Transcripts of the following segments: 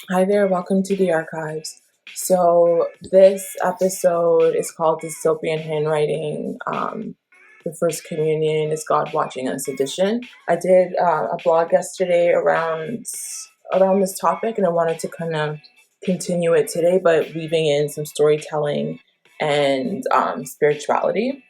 Hi there, welcome to the archives. So, this episode is called Dystopian Handwriting. The First Communion is God Watching Us edition. I did a blog yesterday around this topic, and I wanted to kind of continue it today, but weaving in some storytelling and spirituality.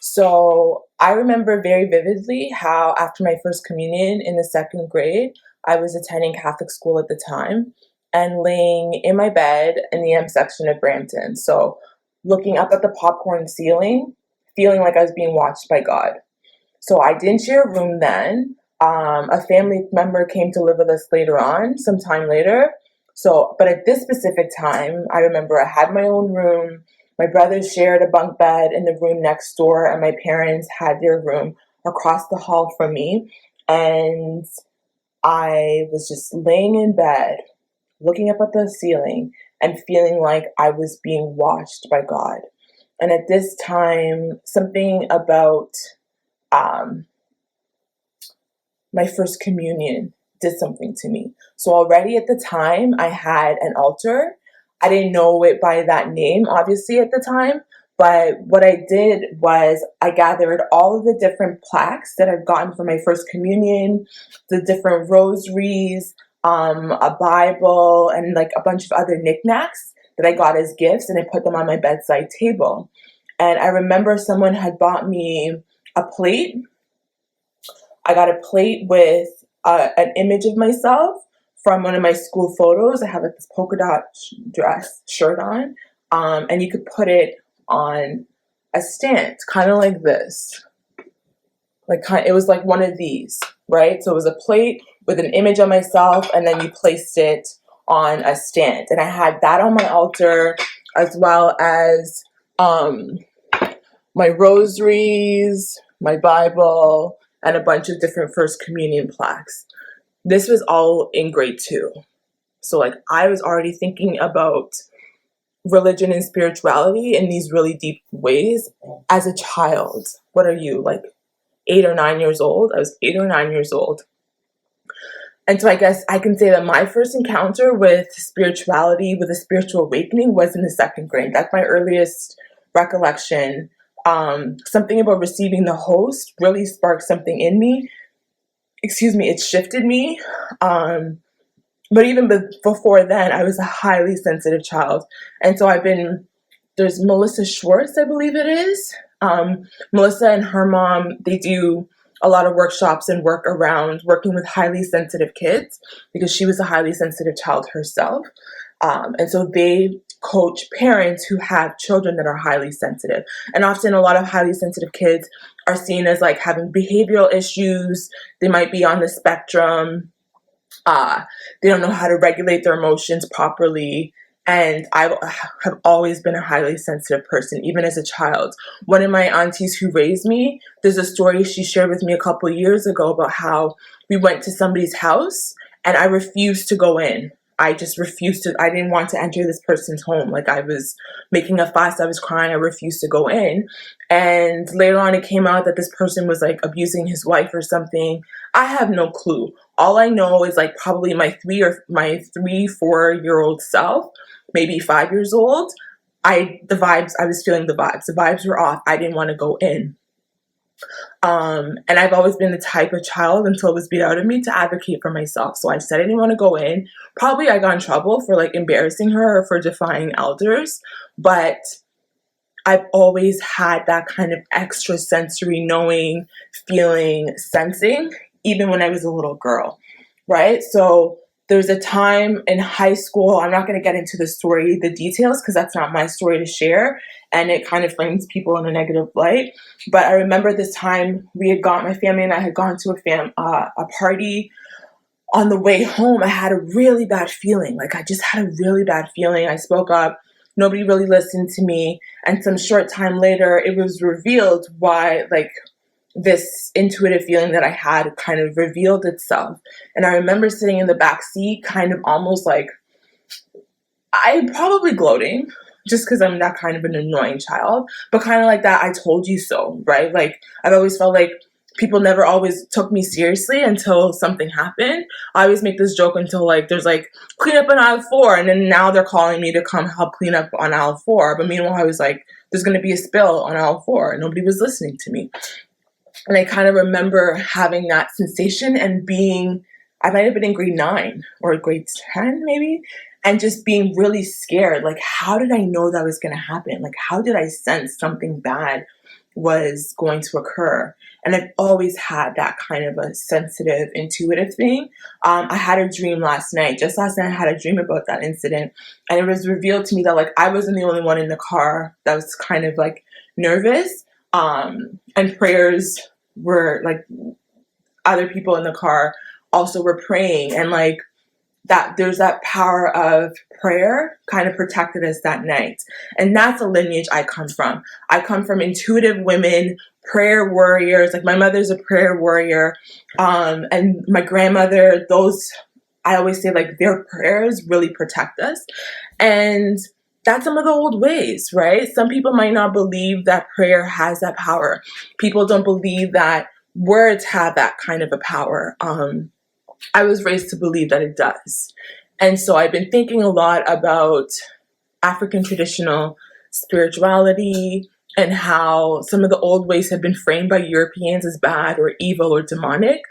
So I remember very vividly how after my first communion in the second grade, I was attending Catholic school at the time and laying in my bed in the M section of Brampton. So looking up at the popcorn ceiling, feeling like I was being watched by God. So I didn't share a room then. A family member came to live with us later on, some time later. So, but at this specific time, I remember I had my own room. My brothers shared a bunk bed in the room next door, and my parents had their room across the hall from me. And I was just laying in bed, looking up at the ceiling, and feeling like I was being watched by God. And at this time, something about my first communion did something to me. So already at the time, I had an altar. I didn't know it by that name, obviously, at the time. But what I did was I gathered all of the different plaques that I'd gotten for my first communion, the different rosaries, a Bible, and like a bunch of other knickknacks that I got as gifts, and I put them on my bedside table. And I remember someone had bought me a plate. I got a plate with an image of myself from one of my school photos. I had like this polka dot shirt on, and you could put it on a stand, kind of like this. It was like one of these, right? So it was a plate with an image of myself, and then you placed it on a stand. And I had that on my altar, as well as my rosaries, my Bible, and a bunch of different First Communion plaques. This was all in grade 2. So like I was already thinking about religion and spirituality in these really deep ways as a child. What are you, like 8 or 9 years old? I was 8 or 9 years old. And so I guess I can say that my first encounter with spirituality, with a spiritual awakening, was in the second grade. That's my earliest recollection. Something about receiving the host really sparked something in me. It shifted me. But even before then, I was a highly sensitive child. And so there's Melissa Schwartz, I believe it is. Melissa and her mom, they do a lot of workshops and work around working with highly sensitive kids because she was a highly sensitive child herself. And so they coach parents who have children that are highly sensitive. And often a lot of highly sensitive kids are seen as like having behavioral issues. They might be on the spectrum. They don't know how to regulate their emotions properly. And I have always been a highly sensitive person, even as a child. One of my aunties who raised me, there's a story she shared with me a couple of years ago about how we went to somebody's house and I refused to go in. I didn't want to enter this person's home. Like I was making a fuss, I was crying, I refused to go in. And later on it came out that this person was like abusing his wife or something. I have no clue. All I know is like probably my 4-year-old self, maybe 5 years old. I was feeling the vibes. The vibes were off. I didn't want to go in. And I've always been the type of child, until it was beat out of me, to advocate for myself. So I said I didn't want to go in. Probably I got in trouble for like embarrassing her or for defying elders, but I've always had that kind of extra sensory knowing, feeling, sensing, even when I was a little girl, right? So there's a time in high school, I'm not going to get into the details, because that's not my story to share, and it kind of frames people in a negative light. But I remember this time my family and I had gone to a party. On the way home, I had a really bad feeling. Like I just had a really bad feeling. I spoke up. Nobody really listened to me. And some short time later, it was revealed why, like, this intuitive feeling that I had kind of revealed itself. And I remember sitting in the back seat, kind of almost like, I'm probably gloating, just because I'm that kind of an annoying child, but kind of like that I told you so, right? Like, I've always felt like people never always took me seriously until something happened. I always make this joke until like there's like clean up on aisle 4, and then now they're calling me to come help clean up on aisle 4. But meanwhile, I was like, there's going to be a spill on aisle 4, and nobody was listening to me. And I kind of remember having that sensation and being, I might have been in grade 9 or grade 10 maybe, and just being really scared. Like, how did I know that was going to happen? Like, how did I sense something bad was going to occur? And I've always had that kind of a sensitive, intuitive thing. I had a dream last night. Just last night, I had a dream about that incident. And it was revealed to me that, like, I wasn't the only one in the car that was kind of, like, nervous. And prayers were, like, other people in the car also were praying. And, like, that there's that power of prayer kind of protected us that night. And that's a lineage I come from. I come from intuitive women, prayer warriors. Like, my mother's a prayer warrior. And my grandmother, I always say, like, their prayers really protect us. And that's some of the old ways, right? Some people might not believe that prayer has that power. People don't believe that words have that kind of a power. I was raised to believe that it does. And so I've been thinking a lot about African traditional spirituality and how some of the old ways have been framed by Europeans as bad or evil or demonic.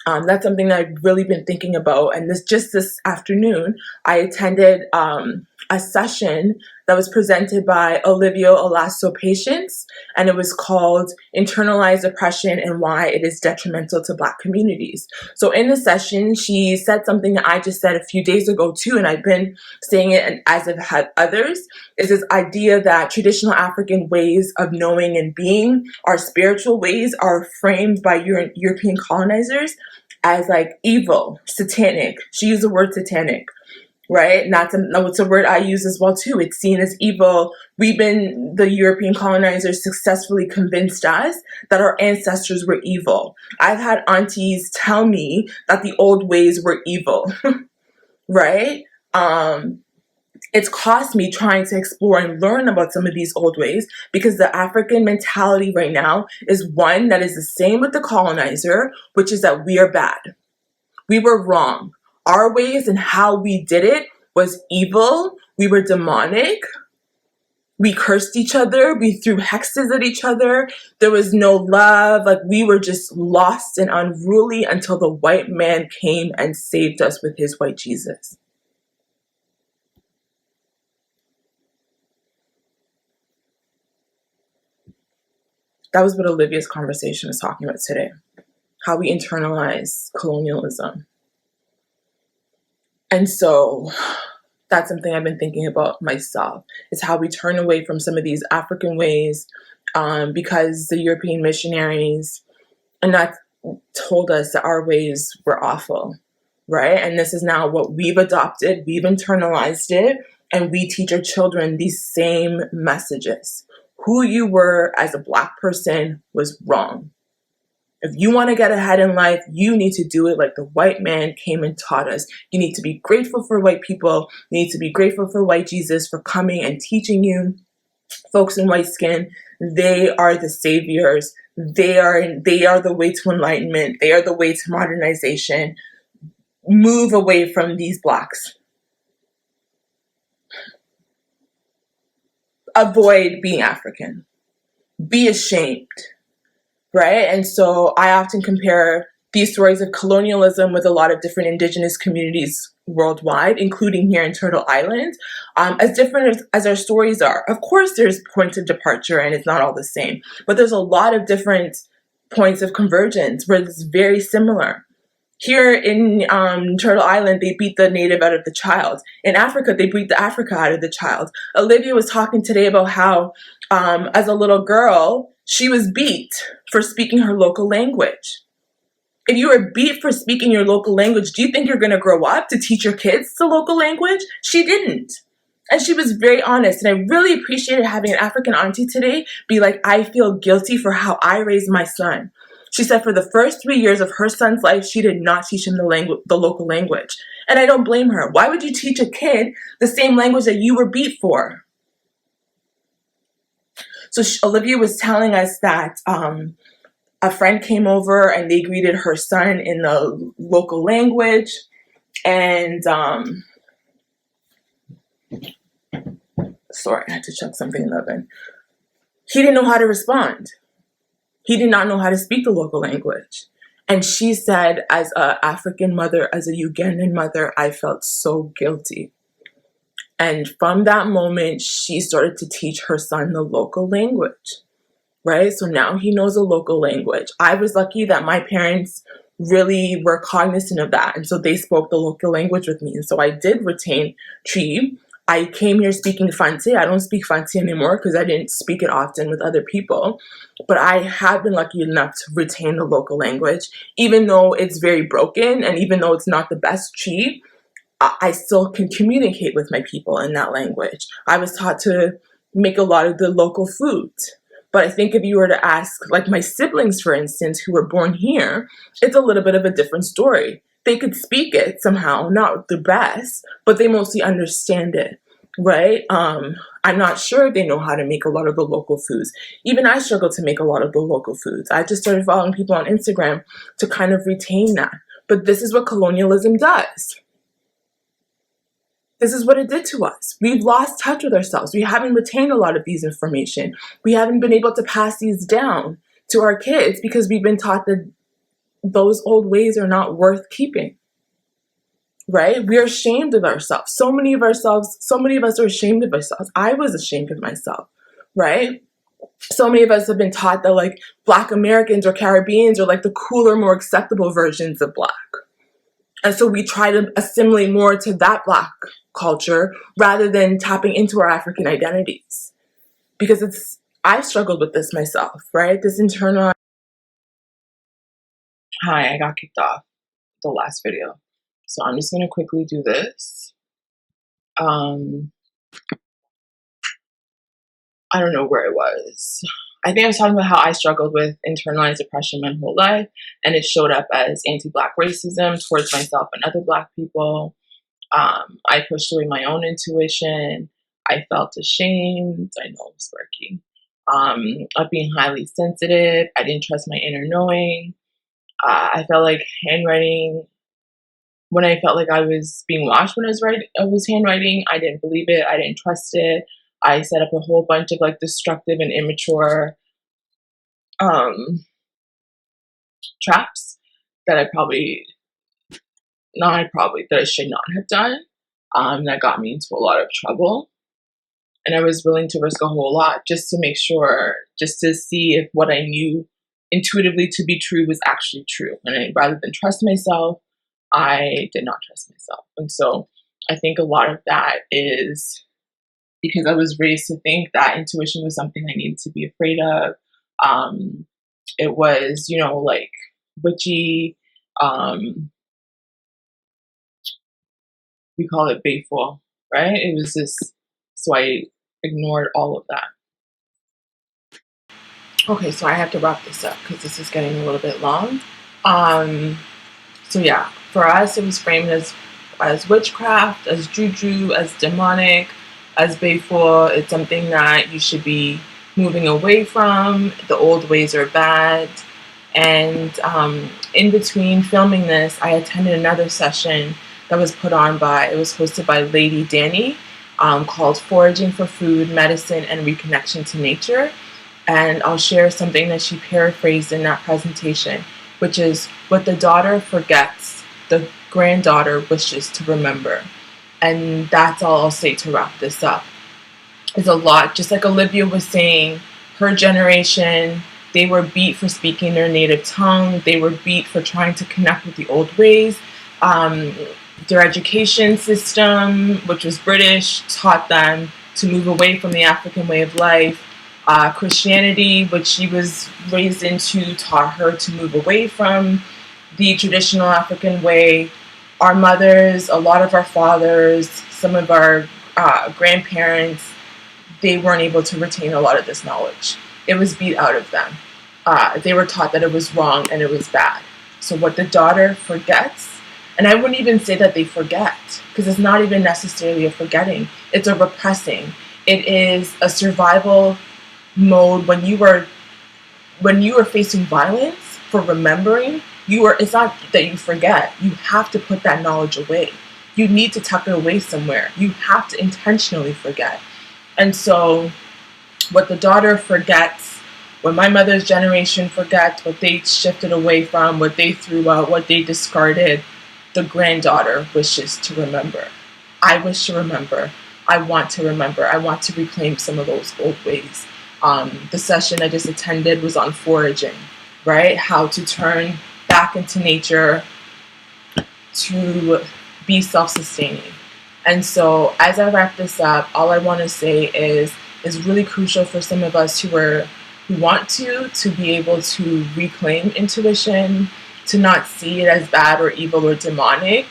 That's something that I've really been thinking about. And this afternoon, I attended a session that was presented by Olivia Olaso Patience, and it was called Internalized Oppression and Why It Is Detrimental to Black Communities. So in the session, she said something that I just said a few days ago too, and I've been saying it and as I've had others, is this idea that traditional African ways of knowing and being, our spiritual ways, are framed by European colonizers as like evil, satanic. She used the word satanic, right? And that's a word I use as well too. It's seen as evil. The European colonizers successfully convinced us that our ancestors were evil. I've had aunties tell me that the old ways were evil, right? It's cost me trying to explore and learn about some of these old ways, because the African mentality right now is one that is the same with the colonizer, which is that we are bad. We were wrong. Our ways and how we did it was evil. We were demonic. We cursed each other. We threw hexes at each other. There was no love. Like, we were just lost and unruly until the white man came and saved us with his white Jesus. That was what Olivia's conversation was talking about today. How we internalize colonialism. And so that's something I've been thinking about myself, is how we turn away from some of these African ways because the European missionaries and that told us that our ways were awful, right? And this is now what we've adopted, we've internalized it, and we teach our children these same messages. Who you were as a Black person was wrong. If you want to get ahead in life, you need to do it like the white man came and taught us. You need to be grateful for white people. You need to be grateful for white Jesus for coming and teaching you. Folks in white skin, they are the saviors. They are the way to enlightenment. They are the way to modernization. Move away from these Blacks. Avoid being African. Be ashamed. Right? And so I often compare these stories of colonialism with a lot of different Indigenous communities worldwide, including here in Turtle Island, as different as our stories are. Of course, there's points of departure and it's not all the same, but there's a lot of different points of convergence where it's very similar. Here in Turtle Island, they beat the native out of the child. In Africa, they beat the Africa out of the child. Olivia was talking today about how, as a little girl, she was beat for speaking her local language. If you were beat for speaking your local language, do you think you're going to grow up to teach your kids the local language? She didn't. And she was very honest. And I really appreciated having an African auntie today be like, I feel guilty for how I raised my son. She said for the first 3 years of her son's life, she did not teach him the local language. And I don't blame her. Why would you teach a kid the same language that you were beat for? So Olivia was telling us that a friend came over and they greeted her son in the local language. And, sorry, I had to chuck something in the oven. He didn't know how to respond. He did not know how to speak the local language. And she said, as an African mother, as a Ugandan mother, I felt so guilty. And from that moment, she started to teach her son the local language, right? So now he knows the local language. I was lucky that my parents really were cognizant of that. And so they spoke the local language with me. And so I did retain Tree. I came here speaking Fanti. I don't speak Fanti anymore because I didn't speak it often with other people. But I have been lucky enough to retain the local language, even though it's very broken and even though it's not the best Tree. I still can communicate with my people in that language. I was taught to make a lot of the local foods. But I think if you were to ask, like my siblings, for instance, who were born here, it's a little bit of a different story. They could speak it somehow, not the best, but they mostly understand it, right? I'm not sure they know how to make a lot of the local foods. Even I struggle to make a lot of the local foods. I just started following people on Instagram to kind of retain that. But this is what colonialism does. This is what it did to us. We've lost touch with ourselves. We haven't retained a lot of these information. We haven't been able to pass these down to our kids because we've been taught that those old ways are not worth keeping, right? We're ashamed of ourselves. So many of us are ashamed of ourselves. I was ashamed of myself, right? So many of us have been taught that like Black Americans or Caribbeans are like the cooler, more acceptable versions of Black. And so we try to assimilate more to that Black culture rather than tapping into our African identities. Because I've struggled with this myself, right? This internal... Hi, I got kicked off the last video. So I'm just going to quickly do this. I don't know where I was. I think I was talking about how I struggled with internalized oppression my whole life, and it showed up as anti-Black racism towards myself and other Black people. I pushed away my own intuition. I felt ashamed. I know it's working. Of being highly sensitive. I didn't trust my inner knowing. I felt like handwriting, when I felt like I was being watched when I was handwriting, I didn't believe it. I didn't trust it. I set up a whole bunch of like destructive and immature traps that I should not have done. That got me into a lot of trouble. And I was willing to risk a whole lot just to make sure, just to see if what I knew intuitively to be true was actually true. And rather than trust myself, I did not trust myself. And so I think a lot of that is because I was raised to think that intuition was something I needed to be afraid of. It was, like witchy. We call it Bayful, right? It was just, so I ignored all of that. Okay, so I have to wrap this up because this is getting a little bit long. So yeah, for us, it was framed as witchcraft, as juju, as demonic, as Bayful. It's something that you should be moving away from. The old ways are bad. And in between filming this, I attended another session that was hosted by Lady Danny, called Foraging for Food, Medicine, and Reconnection to Nature. And I'll share something that she paraphrased in that presentation, which is, what the daughter forgets, the granddaughter wishes to remember. And that's all I'll say to wrap this up. It's a lot. Just like Olivia was saying, her generation, they were beat for speaking their native tongue. They were beat for trying to connect with the old ways. Their education system, which was British, taught them to move away from the African way of life. Christianity, which she was raised into, taught her to move away from the traditional African way. Our mothers, a lot of our fathers, some of our grandparents, they weren't able to retain a lot of this knowledge. It was beat out of them. They were taught that it was wrong and it was bad. So what the daughter forgets, and I wouldn't even say that they forget, because it's not even necessarily a forgetting. It's a repressing. It is a survival mode when you were when you are facing violence, for remembering, it's not that you forget. You have to put that knowledge away. You need to tuck it away somewhere. You have to intentionally forget. And so what the daughter forgets, what my mother's generation forgets, what they shifted away from, what they threw out, what they discarded, the granddaughter wishes to remember. I wish to remember. I want to remember. I want to reclaim some of those old ways. The session I just attended was on foraging, right? How to turn back into nature to be self-sustaining. And so as I wrap this up, all I want to say is really crucial for some of us who want to be able to reclaim intuition, to not see it as bad or evil or demonic.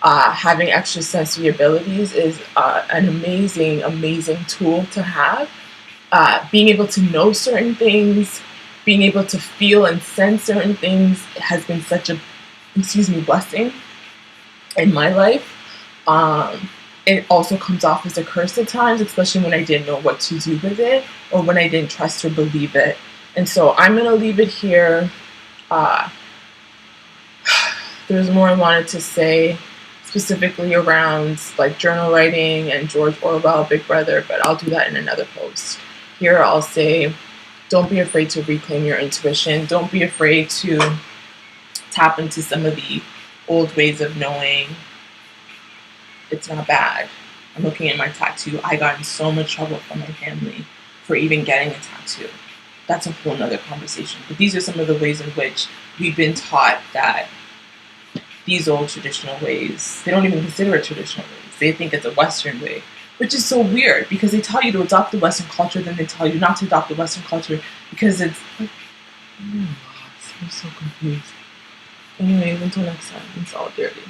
Having extrasensory abilities is an amazing, amazing tool to have. Being able to know certain things, being able to feel and sense certain things has been such a, blessing in my life. It also comes off as a curse at times, especially when I didn't know what to do with it or when I didn't trust or believe it. And so I'm going to leave it here. There's more I wanted to say, specifically around like journal writing and George Orwell, Big Brother, but I'll do that in another post. Here I'll say, don't be afraid to reclaim your intuition. Don't be afraid to tap into some of the old ways of knowing. It's not bad. I'm looking at my tattoo. I got in so much trouble from my family for even getting a tattoo. That's a whole nother conversation. But these are some of the ways in which we've been taught that these old traditional ways, they don't even consider it traditional ways. They think it's a Western way, which is so weird because they tell you to adopt the Western culture, then they tell you not to adopt the Western culture because it's like, oh my God, I'm so confused. Anyways, until next time, in solidarity.